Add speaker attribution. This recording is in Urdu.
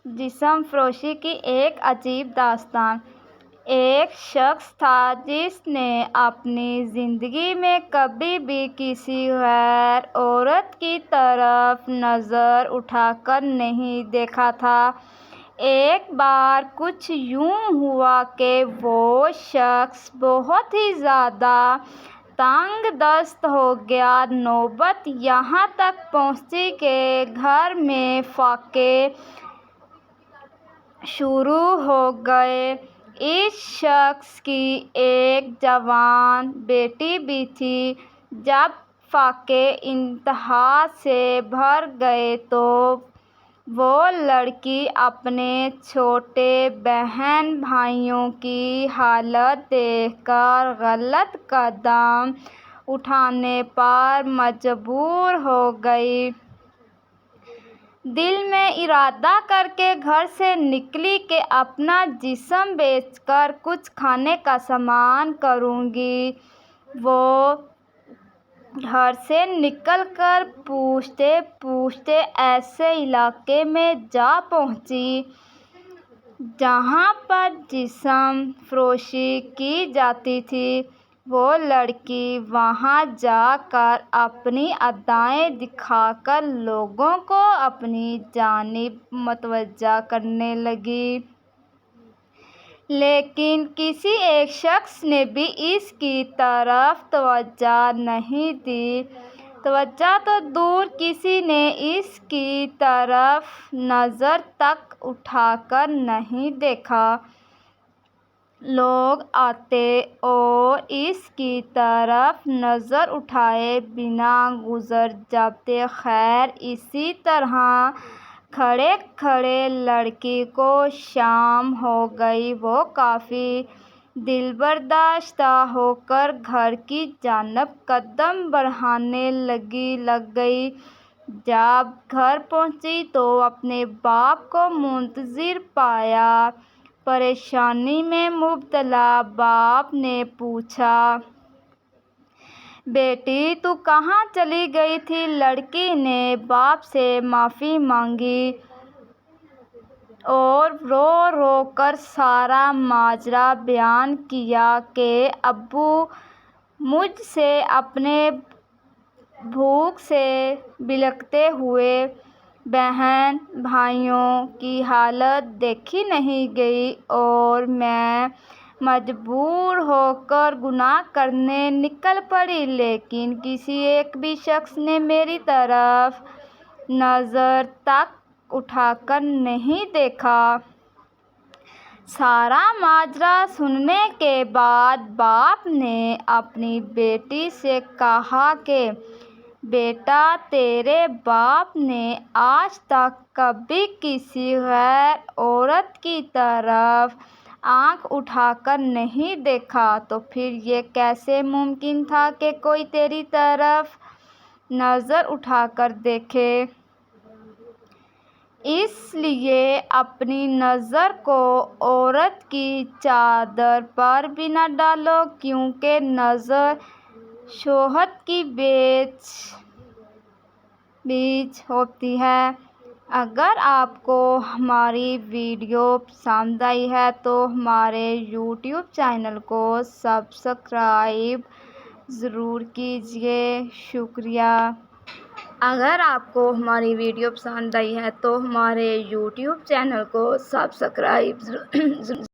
Speaker 1: جسم فروشی کی ایک عجیب داستان۔ ایک شخص تھا جس نے اپنی زندگی میں کبھی بھی کسی غیر عورت کی طرف نظر اٹھا کر نہیں دیکھا تھا۔ ایک بار کچھ یوں ہوا کہ وہ شخص بہت ہی زیادہ تنگ دست ہو گیا۔ نوبت یہاں تک پہنچی کہ گھر میں فاقے شروع ہو گئے۔ اس شخص کی ایک جوان بیٹی بھی تھی۔ جب فاقے انتہا سے بڑھ گئے تو وہ لڑکی اپنے چھوٹے بہن بھائیوں کی حالت دیکھ کر غلط قدم اٹھانے پر مجبور ہو گئی۔ دل میں ارادہ کر کے گھر سے نکلی کہ اپنا جسم بیچ کر کچھ کھانے کا سامان کروں گی۔ وہ گھر سے نکل کر پوچھتے پوچھتے ایسے علاقے میں جا پہنچی جہاں پر جسم فروشی کی جاتی تھی۔ وہ لڑکی وہاں جا کر اپنی ادائیں دکھا کر لوگوں کو اپنی جانب متوجہ کرنے لگی۔ لیکن کسی ایک شخص نے بھی اس کی طرف توجہ نہیں دی۔ توجہ تو دور، کسی نے اس کی طرف نظر تک اٹھا کر نہیں دیکھا۔ لوگ آتے اور اس کی طرف نظر اٹھائے بنا گزر جاتے۔ خیر اسی طرح کھڑے کھڑے لڑکی کو شام ہو گئی۔ وہ کافی دلبرداشتہ ہو کر گھر کی جانب قدم بڑھانے لگ گئی۔ جب گھر پہنچی تو اپنے باپ کو منتظر پایا۔ پریشانی میں مبتلا باپ نے پوچھا، بیٹی تو کہاں چلی گئی تھی؟ لڑکی نے باپ سے معافی مانگی اور رو رو کر سارا ماجرا بیان کیا کہ ابو مجھ سے اپنے بھوک سے بلکتے ہوئے بہن بھائیوں کی حالت دیکھی نہیں گئی اور میں مجبور ہو کر گناہ کرنے نکل پڑی، لیکن کسی ایک بھی شخص نے میری طرف نظر تک اٹھا کر نہیں دیکھا۔ سارا ماجرا سننے کے بعد باپ نے اپنی بیٹی سے کہا کہ بیٹا، تیرے باپ نے آج تک کبھی کسی غیر عورت کی طرف آنکھ اٹھا کر نہیں دیکھا، تو پھر یہ کیسے ممکن تھا کہ کوئی تیری طرف نظر اٹھا کر دیکھے؟ اس لیے اپنی نظر کو عورت کی چادر پر بھی نہ ڈالو، کیونکہ نظر شہوت کی بیج ہوتی ہے۔ اگر آپ کو ہماری ویڈیو پسند آئی ہے تو ہمارے یوٹیوب چینل کو سبسکرائب ضرور کیجیے۔ شکریہ۔ اگر آپ کو ہماری ویڈیو پسند آئی ہے تو ہمارے یوٹیوب چینل کو سبسکرائب ضرور